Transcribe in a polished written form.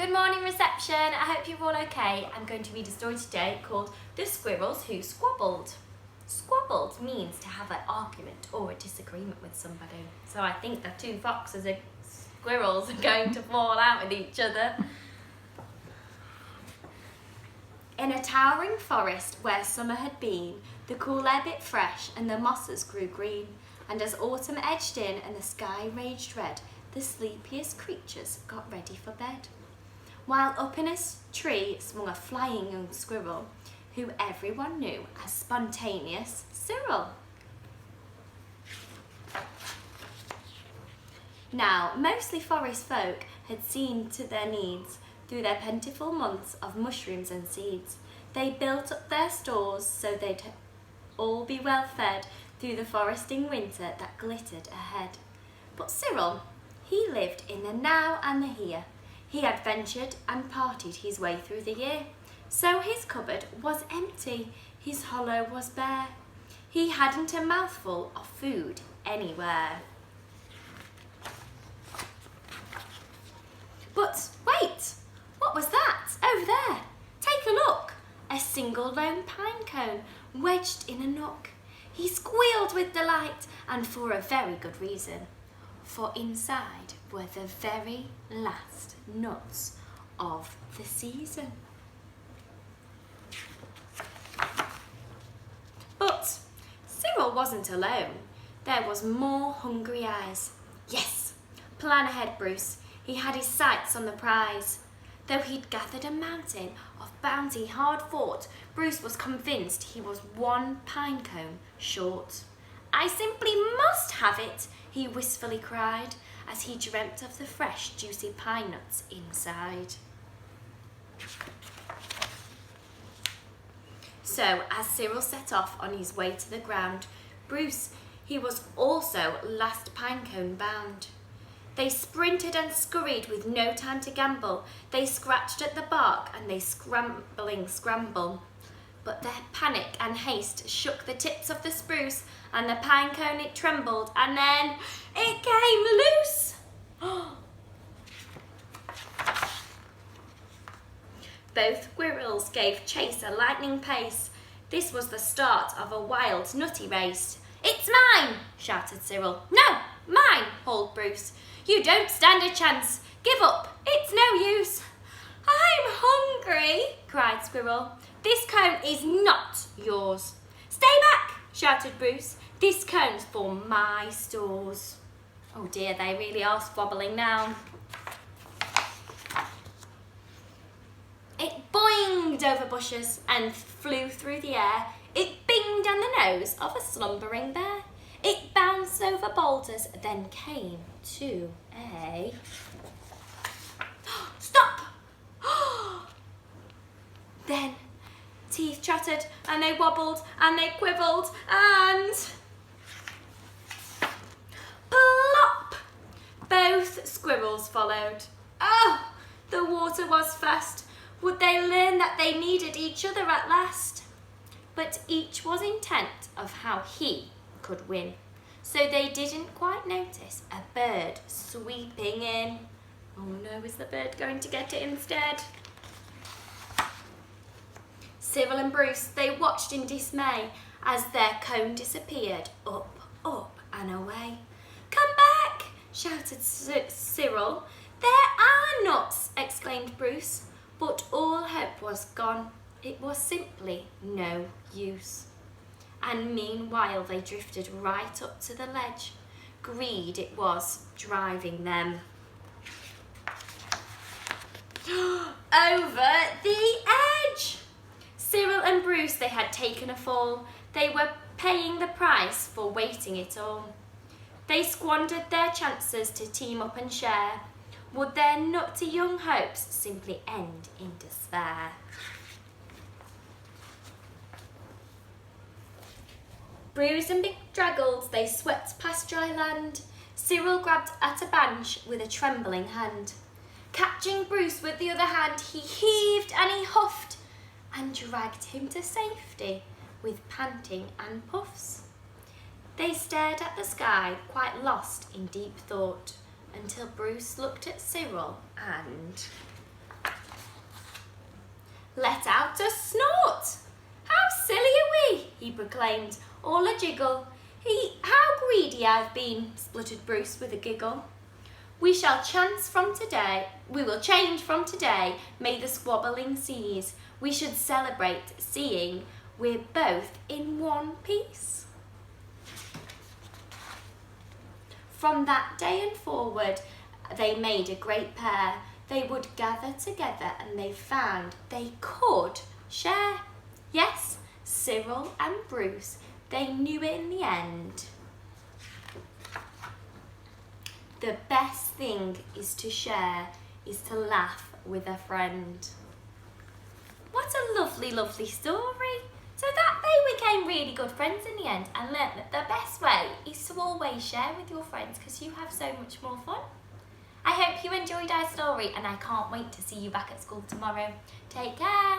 Good morning reception, I hope you're all okay. I'm going to read a story today called The Squirrels Who Squabbled. Squabbled means to have an argument or a disagreement with somebody. So I think the two foxes and squirrels are going to fall out with each other. In a towering forest where summer had been, the cool air bit fresh and the mosses grew green. And as autumn edged in and the sky raged red, the sleepiest creatures got ready for bed. While up in a tree swung a flying young squirrel, who everyone knew as spontaneous Cyril. Now, mostly forest folk had seen to their needs through their plentiful months of mushrooms and seeds. They built up their stores so they'd all be well fed through the foresting winter that glittered ahead. But Cyril, he lived in the now and the here. He had ventured and partied his way through the year. So his cupboard was empty, his hollow was bare. He hadn't a mouthful of food anywhere. But wait, what was that over there? Take a look. A single lone pine cone wedged in a nook. He squealed with delight, and for a very good reason. For inside were the very last nuts of the season. But Cyril wasn't alone. There was more hungry eyes. Yes, plan ahead, Bruce. He had his sights on the prize. Though he'd gathered a mountain of bounty hard fought, Bruce was convinced he was one pine cone short. I simply must have it, he wistfully cried, as he dreamt of the fresh, juicy pine nuts inside. So, as Cyril set off on his way to the ground, Bruce, he was also last pinecone bound. They sprinted and scurried with no time to gamble. They scratched at the bark and they scramble. But their panic and haste shook the tips of the spruce, and the pinecone it trembled, and then it came loose. Both squirrels gave chase a lightning pace. This was the start of a wild, nutty race. It's mine, shouted Cyril. No, mine, hauled Bruce. You don't stand a chance. Give up, it's no use. I'm hungry, cried Squirrel. This cone is not yours. Stay back, shouted Bruce. This cone's for my stores. Oh dear, they really are squabbling now. It boinged over bushes and flew through the air. It binged on the nose of a slumbering bear. It bounced over boulders, then came to a... Stop! Then teeth chattered, and they wobbled, and they quibbled, and... Plop! Both squirrels followed. Oh, the water was fast. Would they learn that they needed each other at last? But each was intent of how he could win. So they didn't quite notice a bird sweeping in. Oh no, is the bird going to get it instead? Cyril and Bruce, they watched in dismay as their cone disappeared up, up and away. Come back, shouted Cyril. There are nuts, exclaimed Bruce. But all hope was gone. It was simply no use. And meanwhile they drifted right up to the ledge. Greed it was driving them. Over the edge! Cyril and Bruce, they had taken a fall. They were paying the price for waiting it all. They squandered their chances to team up and share. Would their nutty young hopes simply end in despair? Bruised and bedraggled, they swept past dry land. Cyril grabbed at a branch with a trembling hand. Catching Bruce with the other hand, he heaved and he huffed and dragged him to safety with panting and puffs. They stared at the sky, quite lost in deep thought, until Bruce looked at Cyril and let out a snort. How silly are we, he proclaimed, all a jiggle. How greedy I've been, spluttered Bruce with a giggle. We will change from today, may the squabbling cease. We should celebrate, seeing we're both in one piece. From that day and forward, they made a great pair. They would gather together and they found they could share. Yes, Cyril and Bruce, they knew it in the end. The best thing is to share, is to laugh with a friend. What a lovely, lovely story. So that they became really good friends in the end and learnt that the best way is to always share with your friends because you have so much more fun. I hope you enjoyed our story and I can't wait to see you back at school tomorrow. Take care.